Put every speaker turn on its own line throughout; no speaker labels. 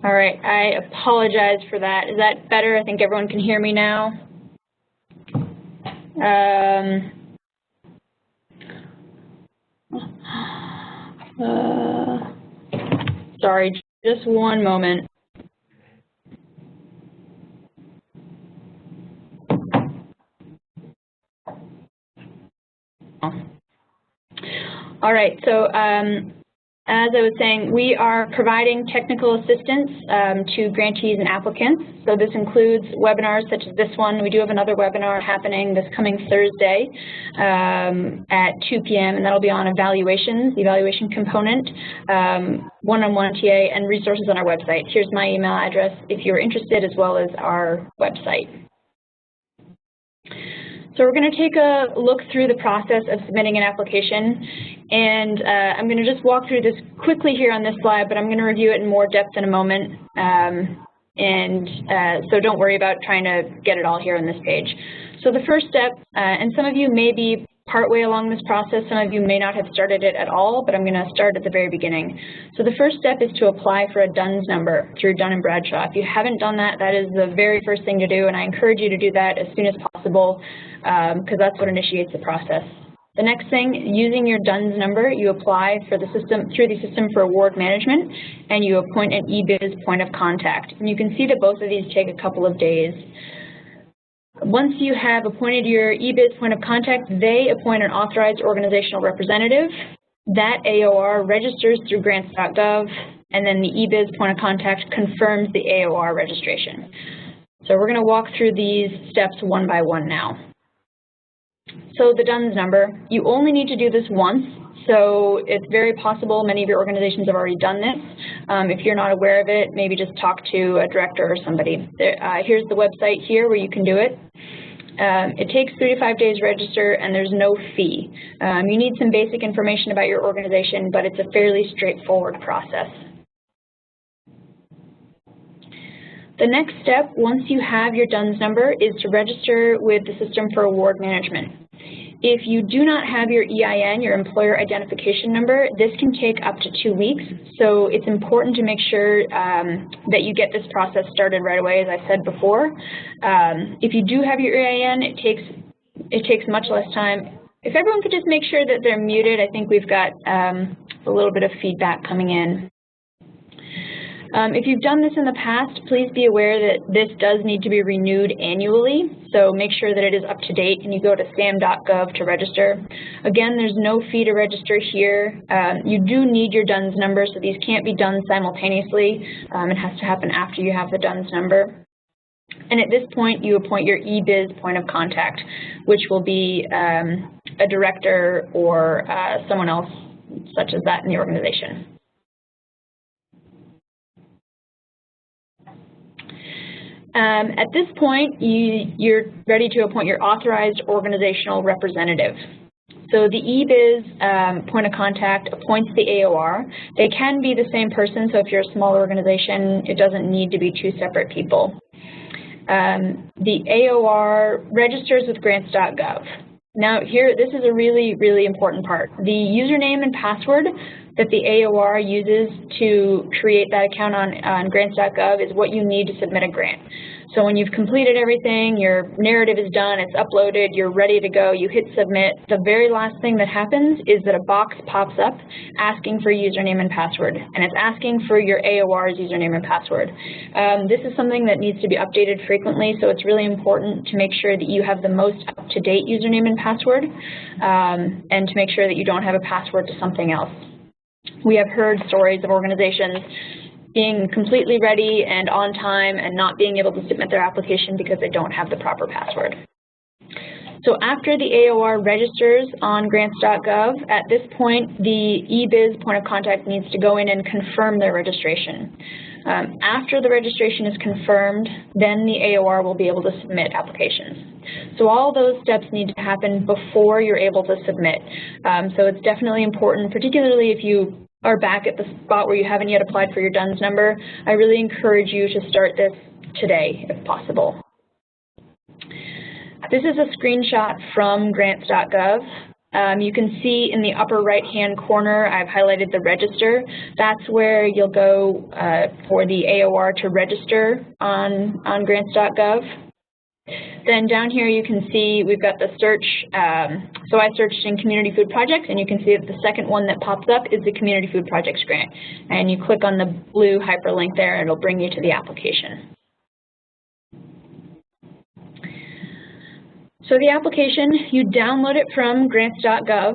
All right, I apologize for that. Is that better? I think everyone can hear me now. Sorry, just one moment. All right, so as I was saying, we are providing technical assistance to grantees and applicants. So this includes webinars such as this one. We do have another webinar happening this coming Thursday at 2 p.m. and that'll be on evaluations, the evaluation component, one-on-one TA, and resources on our website. Here's my email address if you're interested, as well as our website. So we're going to take a look through the process of submitting an application, and I'm going to just walk through this quickly here on this slide, but I'm going to review it in more depth in a moment, so don't worry about trying to get it all here on this page. So the first step, and some of you may be partway along this process, some of you may not have started it at all, but I'm going to start at the very beginning. So the first step is to apply for a DUNS number through Dun & Bradshaw. If you haven't done that, that is the very first thing to do, and I encourage you to do that as soon as possible, because that's what initiates the process. The next thing, using your DUNS number, you apply for the system through the System for Award Management, and you appoint an eBiz point of contact. And you can see that both of these take a couple of days. Once you have appointed your eBiz point of contact, they appoint an authorized organizational representative. That AOR registers through Grants.gov, and then the eBiz point of contact confirms the AOR registration. So we're going to walk through these steps one by one now. So the DUNS number, you only need to do this once. So it's very possible many of your organizations have already done this. If you're not aware of it, maybe just talk to a director or somebody. Here's the website here where you can do it. It takes 3 to 5 days to register, and there's no fee. You need some basic information about your organization, but it's a fairly straightforward process. The next step, once you have your DUNS number, is to register with the System for Award Management. If you do not have your EIN, your Employer Identification Number, this can take up to 2 weeks. So it's important to make sure that you get this process started right away, as I said before. If you do have your EIN, it takes much less time. If everyone could just make sure that they're muted, I think we've got a little bit of feedback coming in. If you've done this in the past, please be aware that this does need to be renewed annually, so make sure that it is up to date, and you go to SAM.gov to register. Again, there's no fee to register here. You do need your DUNS number, so these can't be done simultaneously. It has to happen after you have the DUNS number. And at this point, you appoint your eBiz point of contact, which will be a director or someone else such as that in the organization. At this point, you're ready to appoint your authorized organizational representative. So the eBiz point of contact appoints the AOR. They can be the same person, so if you're a small organization, it doesn't need to be 2 separate people. The AOR registers with Grants.gov. Now here, this is a really, really important part. The username and password that the AOR uses to create that account on Grants.gov is what you need to submit a grant. So when you've completed everything, your narrative is done, it's uploaded, you're ready to go, you hit submit, the very last thing that happens is that a box pops up asking for username and password, and it's asking for your AOR's username and password. This is something that needs to be updated frequently, so it's really important to make sure that you have the most up-to-date username and password, and to make sure that you don't have a password to something else. We have heard stories of organizations being completely ready and on time and not being able to submit their application because they don't have the proper password. So after the AOR registers on Grants.gov, at this point, the eBiz point of contact needs to go in and confirm their registration. After the registration is confirmed, then the AOR will be able to submit applications. So all those steps need to happen before you're able to submit. So it's definitely important, particularly if you are back at the spot where you haven't yet applied for your DUNS number. I really encourage you to start this today, if possible. This is a screenshot from Grants.gov. You can see in the upper right-hand corner, I've highlighted the register. That's where you'll go for the AOR to register on Grants.gov. Then down here you can see we've got the search. So I searched in community food projects, and you can see that the second one that pops up is the community food projects grant. And you click on the blue hyperlink there, and it'll bring you to the application. So the application, you download it from Grants.gov,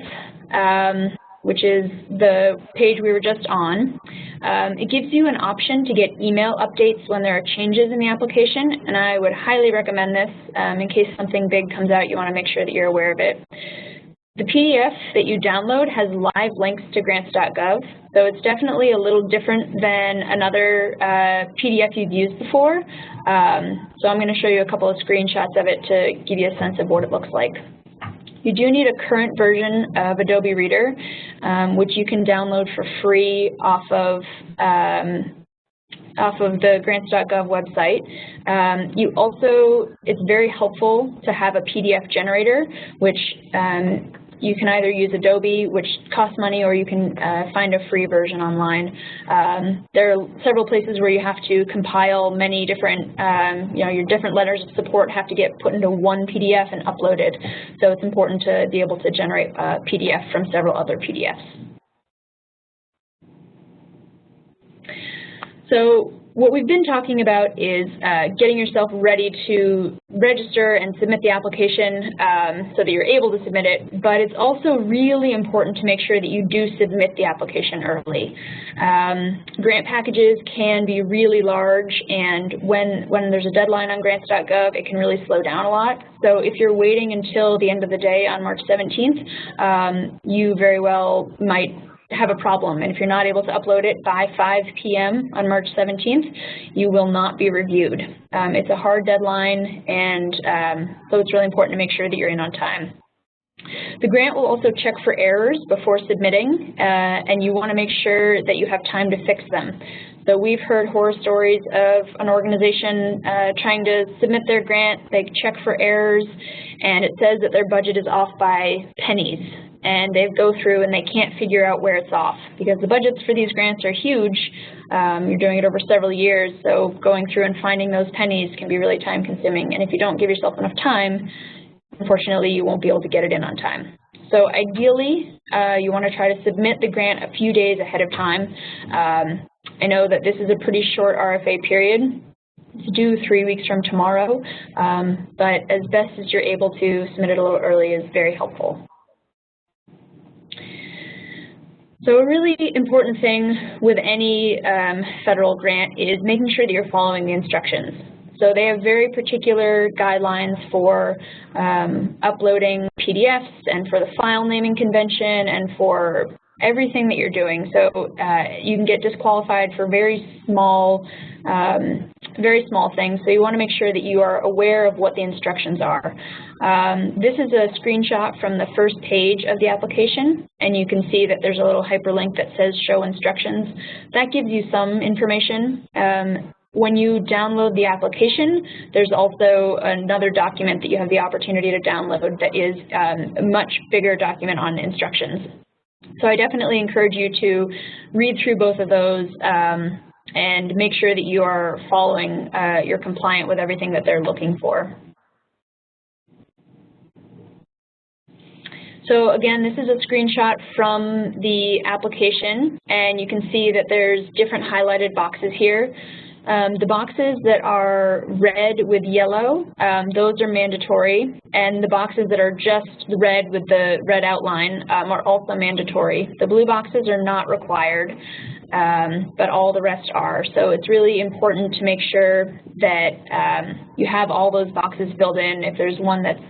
which is the page we were just on. It gives you an option to get email updates when there are changes in the application, and I would highly recommend this in case something big comes out. You want to make sure that you're aware of it. The PDF that you download has live links to Grants.gov, so it's definitely a little different than another PDF you've used before. So I'm going to show you a couple of screenshots of it to give you a sense of what it looks like. You do need a current version of Adobe Reader, which you can download for free off of the Grants.gov website. It's very helpful to have a PDF generator, which you can either use Adobe, which costs money, or you can find a free version online. There are several places where you have to compile many different, your different letters of support have to get put into one PDF and uploaded. So it's important to be able to generate a PDF from several other PDFs. So what we've been talking about is getting yourself ready to register and submit the application so that you're able to submit it, but it's also really important to make sure that you do submit the application early. Grant packages can be really large, and when there's a deadline on Grants.gov, it can really slow down a lot. So if you're waiting until the end of the day on March 17th, you very well might have a problem, and if you're not able to upload it by 5 p.m. on March 17th, you will not be reviewed. It's a hard deadline, and so it's really important to make sure that you're in on time. The grant will also check for errors before submitting, and you want to make sure that you have time to fix them. So we've heard horror stories of an organization trying to submit their grant. They check for errors, and it says that their budget is off by pennies. And they go through and they can't figure out where it's off, because the budgets for these grants are huge. You're doing it over several years, so going through and finding those pennies can be really time consuming. And if you don't give yourself enough time, unfortunately, you won't be able to get it in on time. So ideally, you want to try to submit the grant a few days ahead of time. I know that this is a pretty short RFA period. It's due 3 weeks from tomorrow, but as best as you're able to submit it a little early is very helpful. So a really important thing with any federal grant is making sure that you're following the instructions. So they have very particular guidelines for uploading PDFs and for the file naming convention and for everything that you're doing. So you can get disqualified for very small things. So you want to make sure that you are aware of what the instructions are. This is a screenshot from the first page of the application, and you can see that there's a little hyperlink that says show instructions. That gives you some information. When you download the application, there's also another document that you have the opportunity to download that is a much bigger document on instructions. So I definitely encourage you to read through both of those and make sure that you are following, you're compliant with everything that they're looking for. So again, this is a screenshot from the application, and you can see that there's different highlighted boxes here. The boxes that are red with yellow, those are mandatory, and the boxes that are just red with the red outline are also mandatory. The blue boxes are not required, but all the rest are. So it's really important to make sure that you have all those boxes filled in. If there's one that's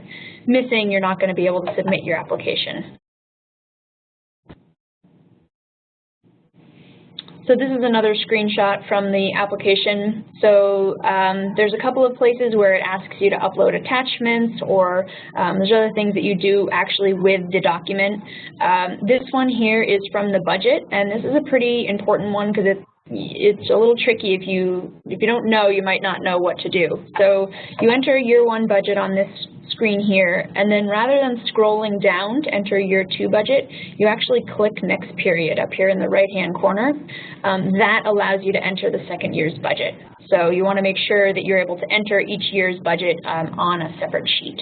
missing, you're not going to be able to submit your application. So this is another screenshot from the application. So there's a couple of places where it asks you to upload attachments, or there's other things that you do actually with the document. This one here is from the budget, and this is a pretty important one because it's a little tricky. If you don't know, you might not know what to do. So you enter year 1 budget on this screen here, and then rather than scrolling down to enter year 2 budget, you actually click next period up here in the right-hand corner. That allows you to enter the second year's budget. So you want to make sure that you're able to enter each year's budget on a separate sheet.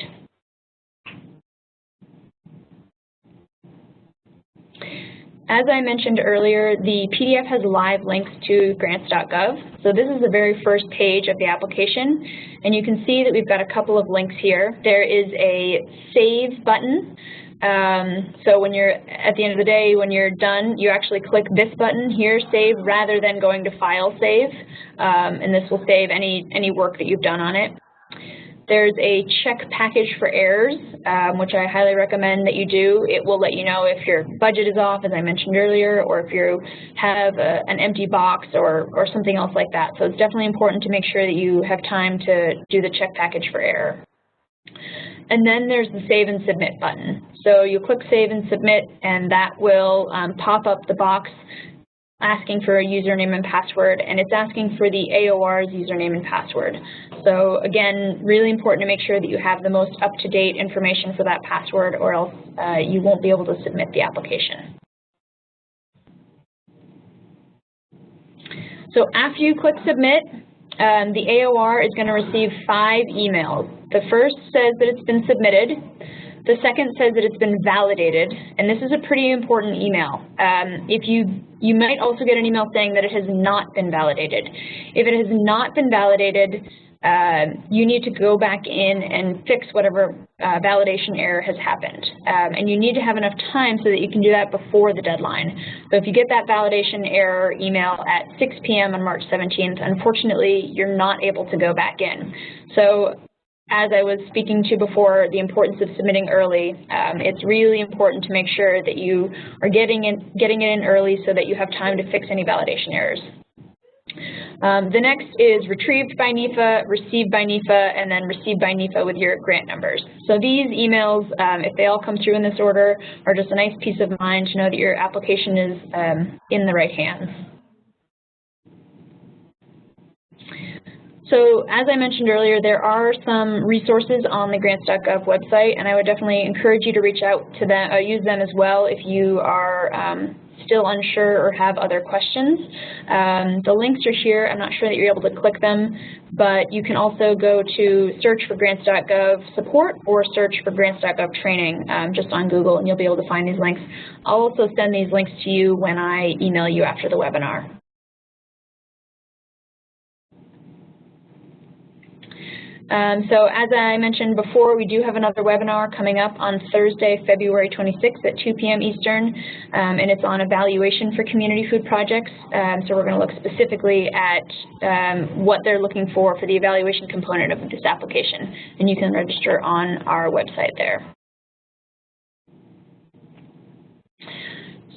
As I mentioned earlier, the PDF has live links to Grants.gov. So this is the very first page of the application, and you can see that we've got a couple of links here. There is a Save button. So when you're at the end of the day, when you're done, you actually click this button here, Save, rather than going to File Save, and this will save any work that you've done on it. There's a check package for errors, which I highly recommend that you do. It will let you know if your budget is off, as I mentioned earlier, or if you have an empty box or something else like that. So it's definitely important to make sure that you have time to do the check package for error. And then there's the Save and Submit button. So you click Save and Submit, and that will pop up the box asking for a username and password, and it's asking for the AOR's username and password. So again, really important to make sure that you have the most up-to-date information for that password, or else you won't be able to submit the application. So after you click Submit, the AOR is going to receive 5 emails. The first says that it's been submitted. The second says that it's been validated, and this is a pretty important email. You might also get an email saying that it has not been validated. If it has not been validated, you need to go back in and fix whatever validation error has happened. And you need to have enough time so that you can do that before the deadline. So if you get that validation error email at 6 p.m. on March 17th, unfortunately, you're not able to go back in. So as I was speaking to before, the importance of submitting early, it's really important to make sure that you are getting it in early so that you have time to fix any validation errors. The next is retrieved by NEFA, received by NEFA, and then received by NEFA with your grant numbers. So these emails, if they all come through in this order, are just a nice peace of mind to know that your application is in the right hands. So as I mentioned earlier, there are some resources on the Grants.gov website, and I would definitely encourage you to reach out to them, use them as well if you are still unsure or have other questions. The links are here. I'm not sure that you're able to click them, but you can also go to search for Grants.gov support or search for Grants.gov training just on Google, and you'll be able to find these links. I'll also send these links to you when I email you after the webinar. So as I mentioned before, we do have another webinar coming up on Thursday, February 26th at 2 p.m. Eastern, and it's on evaluation for community food projects. So we're going to look specifically at what they're looking for the evaluation component of this application, and you can register on our website there.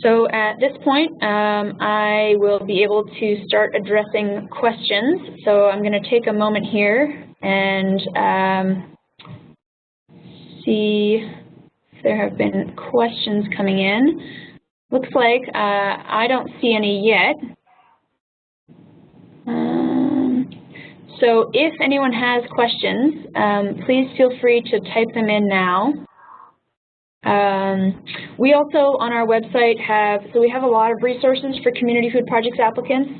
So at this point, I will be able to start addressing questions. So I'm going to take a moment here and see if there have been questions coming in. Looks like I don't see any yet. So if anyone has questions, please feel free to type them in now. We also on our website we have a lot of resources for community food projects applicants,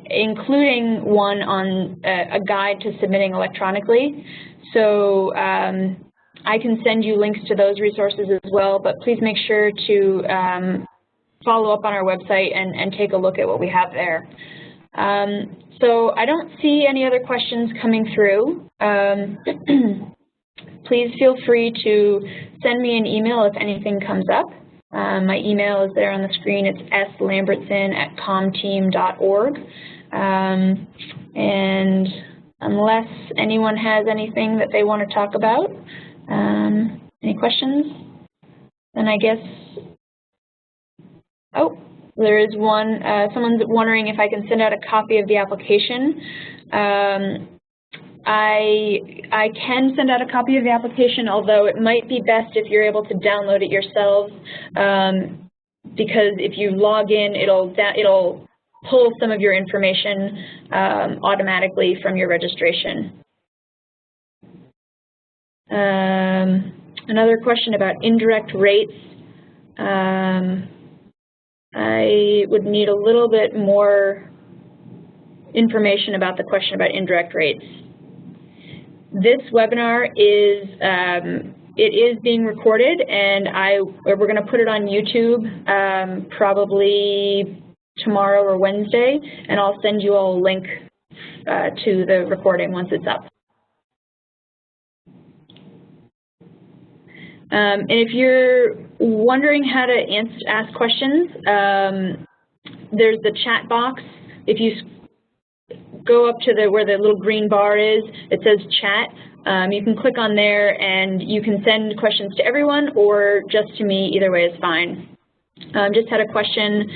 including one on a guide to submitting electronically. So I can send you links to those resources as well, but please make sure to follow up on our website and take a look at what we have there. So I don't see any other questions coming through. Please feel free to send me an email if anything comes up. My email is there on the screen. It's slambertson@comteam.org. And unless anyone has anything that they want to talk about, any questions? Then I guess, oh, there is one. Someone's wondering if I can send out a copy of the application. I can send out a copy of the application, although it might be best if you're able to download it yourselves, because if you log in, it'll pull some of your information automatically from your registration. Another question about indirect rates. I would need a little bit more information about the question about indirect rates. This webinar is it is being recorded, and we're going to put it on YouTube probably tomorrow or Wednesday, and I'll send you all a link to the recording once it's up. And if you're wondering how to ask questions, there's the chat box. If you go up to where the little green bar is, it says chat. You can click on there and you can send questions to everyone or just to me. Either way is fine. Just had a question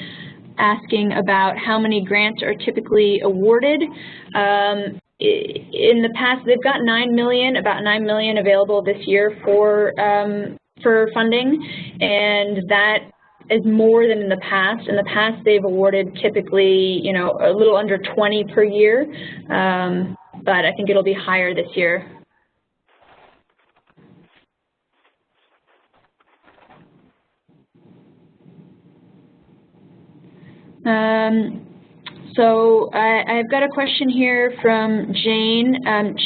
asking about how many grants are typically awarded. In the past, they've got about $9 million available this year for funding, and that is more than in the past. In the past, they've awarded typically, a little under 20 per year, but I think it'll be higher this year. So I've got a question here from Jane.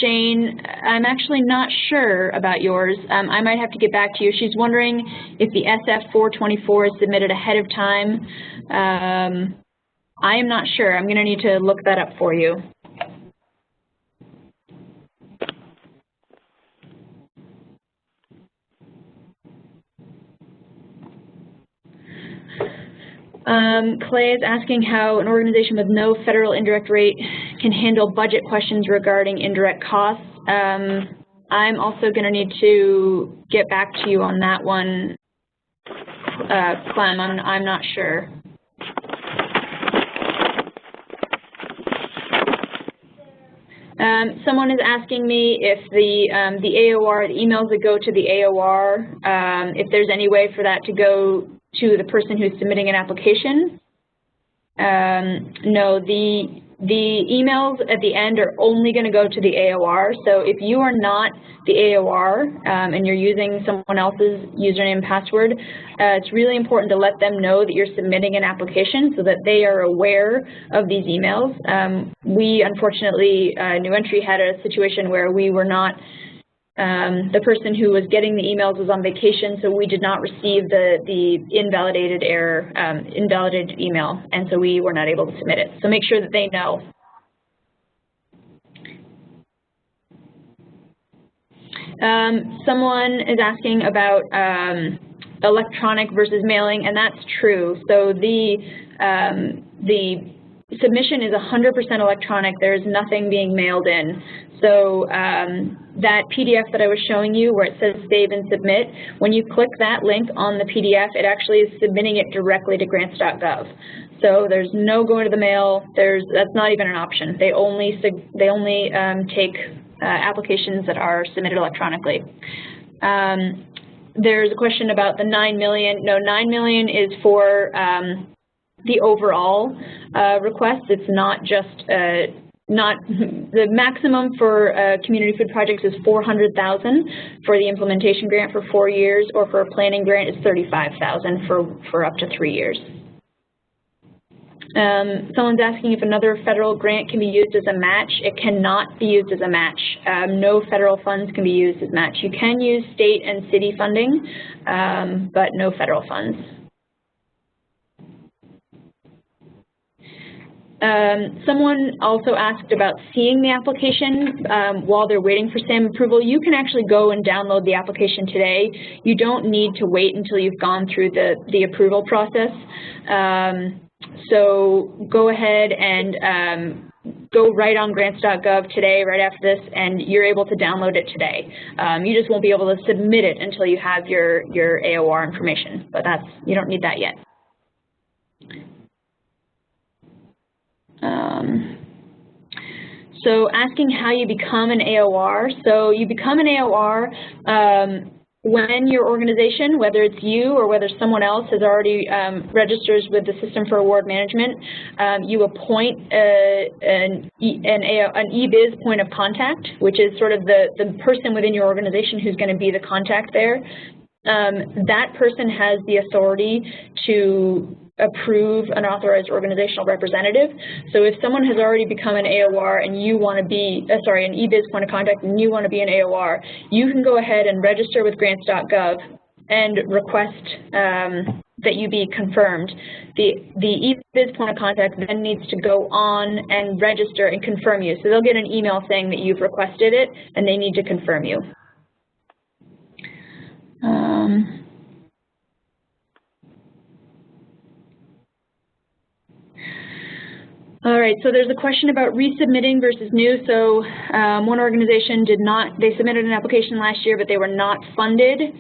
Jane, I'm actually not sure about yours. I might have to get back to you. She's wondering if the SF-424 is submitted ahead of time. I am not sure. I'm going to need to look that up for you. Clay is asking how an organization with no federal indirect rate can handle budget questions regarding indirect costs. I'm also going to need to get back to you on that one, Clem. I'm not sure. Someone is asking me if the AOR, the emails that go to the AOR, if there's any way for that to go to the person who's submitting an application. No, the emails at the end are only going to go to the AOR. So if you are not the AOR and you're using someone else's username and password, it's really important to let them know that you're submitting an application so that they are aware of these emails. We, unfortunately, New Entry had a situation where we were not the person who was getting the emails was on vacation, so we did not receive the invalidated email, and so we were not able to submit it. So make sure that they know. Someone is asking about electronic versus mailing, and that's true. So the submission is 100% electronic. There is nothing being mailed in. So that PDF that I was showing you where it says save and submit, when you click that link on the PDF, it actually is submitting it directly to Grants.gov. So there's no going to the mail. That's not even an option. They only take applications that are submitted electronically. There's a question about the $9 million. No, $9 million is for the overall request. It's not just the maximum for community food projects is $400,000 for the implementation grant for 4 years, or for a planning grant is $35,000 for up to 3 years. Someone's asking if another federal grant can be used as a match. It cannot be used as a match. No federal funds can be used as match. You can use state and city funding, but no federal funds. Someone also asked about seeing the application while they're waiting for SAM approval. You can actually go and download the application today. You don't need to wait until you've gone through the approval process. So go ahead and go right on Grants.gov today, right after this, and you're able to download it today. You just won't be able to submit it until you have your AOR information, but you don't need that yet. So asking how you become an AOR. So you become an AOR when your organization, whether it's you or whether someone else has already registers with the System for Award Management, you appoint an eBiz point of contact, which is sort of the person within your organization who's going to be the contact there. That person has the authority to approve an authorized organizational representative. So if someone has already become an AOR and you want to be, an eBiz point of contact and you want to be an AOR, you can go ahead and register with Grants.gov and request that you be confirmed. The eBiz point of contact then needs to go on and register and confirm you. So they'll get an email saying that you've requested it and they need to confirm you. All right, so there's a question about resubmitting versus new. So one organization they submitted an application last year, but they were not funded.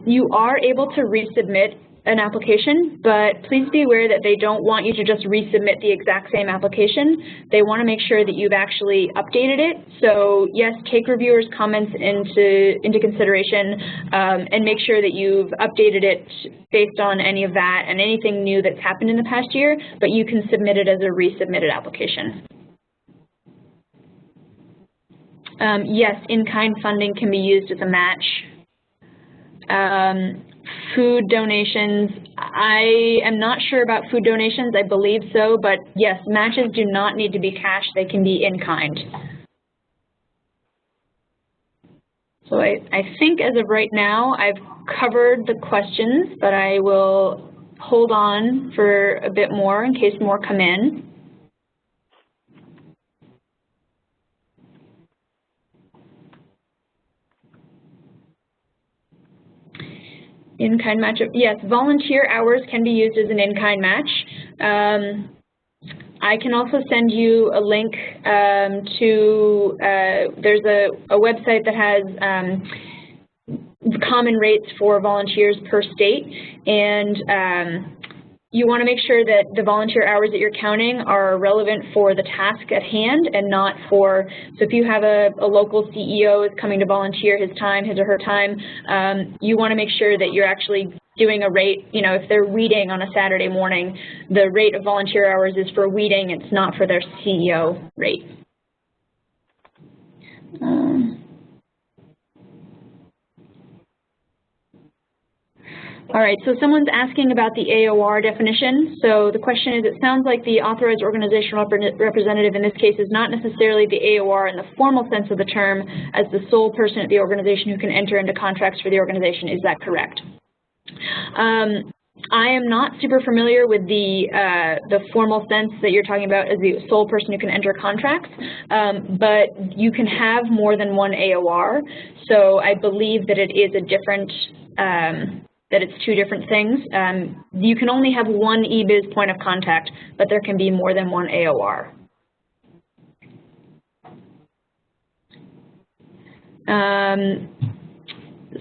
You are able to resubmit an application, but please be aware that they don't want you to just resubmit the exact same application. They want to make sure that you've actually updated it. So yes, take reviewers' comments into consideration and make sure that you've updated it based on any of that and anything new that's happened in the past year, but you can submit it as a resubmitted application. Yes, in-kind funding can be used as a match. Food donations, I am not sure about food donations, I believe so, but yes, matches do not need to be cash, they can be in-kind. So I think as of right now, I've covered the questions, but I will hold on for a bit more in case more come in. In-kind match, yes, volunteer hours can be used as an in-kind match. I can also send you a link to, there's a website that has common rates for volunteers per state, and you want to make sure that the volunteer hours that you're counting are relevant for the task at hand and not for, so if you have a local CEO is coming to volunteer his or her time, you want to make sure that you're actually doing a rate, if they're weeding on a Saturday morning, the rate of volunteer hours is for weeding, it's not for their CEO rate. All right, so someone's asking about the AOR definition. So the question is, it sounds like the authorized organizational representative in this case is not necessarily the AOR in the formal sense of the term as the sole person at the organization who can enter into contracts for the organization. Is that correct? I am not super familiar with the formal sense that you're talking about as the sole person who can enter contracts, but you can have more than one AOR. So I believe that it is a different that it's two different things. You can only have one eBiz point of contact, but there can be more than one AOR.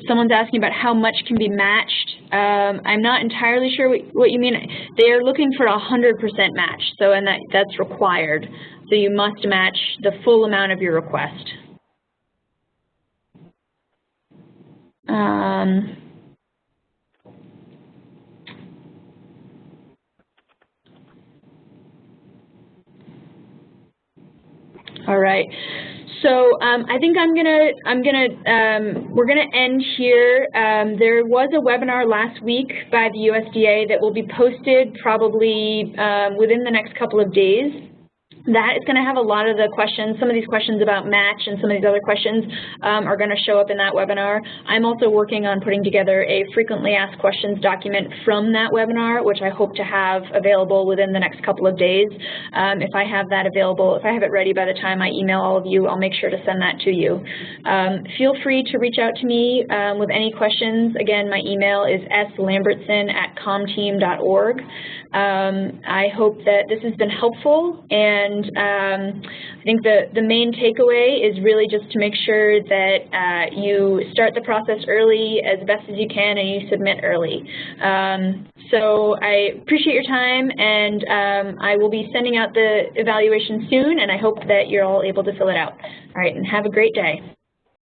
Someone's asking about how much can be matched. I'm not entirely sure what you mean. They are looking for 100% match, so and that's required. So you must match the full amount of your request. All right. So I think we're gonna end here. There was a webinar last week by the USDA that will be posted probably within the next couple of days. That is going to have a lot of the questions, some of these questions about match and some of these other questions are going to show up in that webinar. I'm also working on putting together a frequently asked questions document from that webinar, which I hope to have available within the next couple of days. If I have that available, if I have it ready by the time I email all of you, I'll make sure to send that to you. Feel free to reach out to me with any questions. Again, my email is slambertson@comteam.org. I hope that this has been helpful, and I think the main takeaway is really just to make sure that you start the process early as best as you can and you submit early. So I appreciate your time, and I will be sending out the evaluation soon, and I hope that you're all able to fill it out. All right, and have a great day.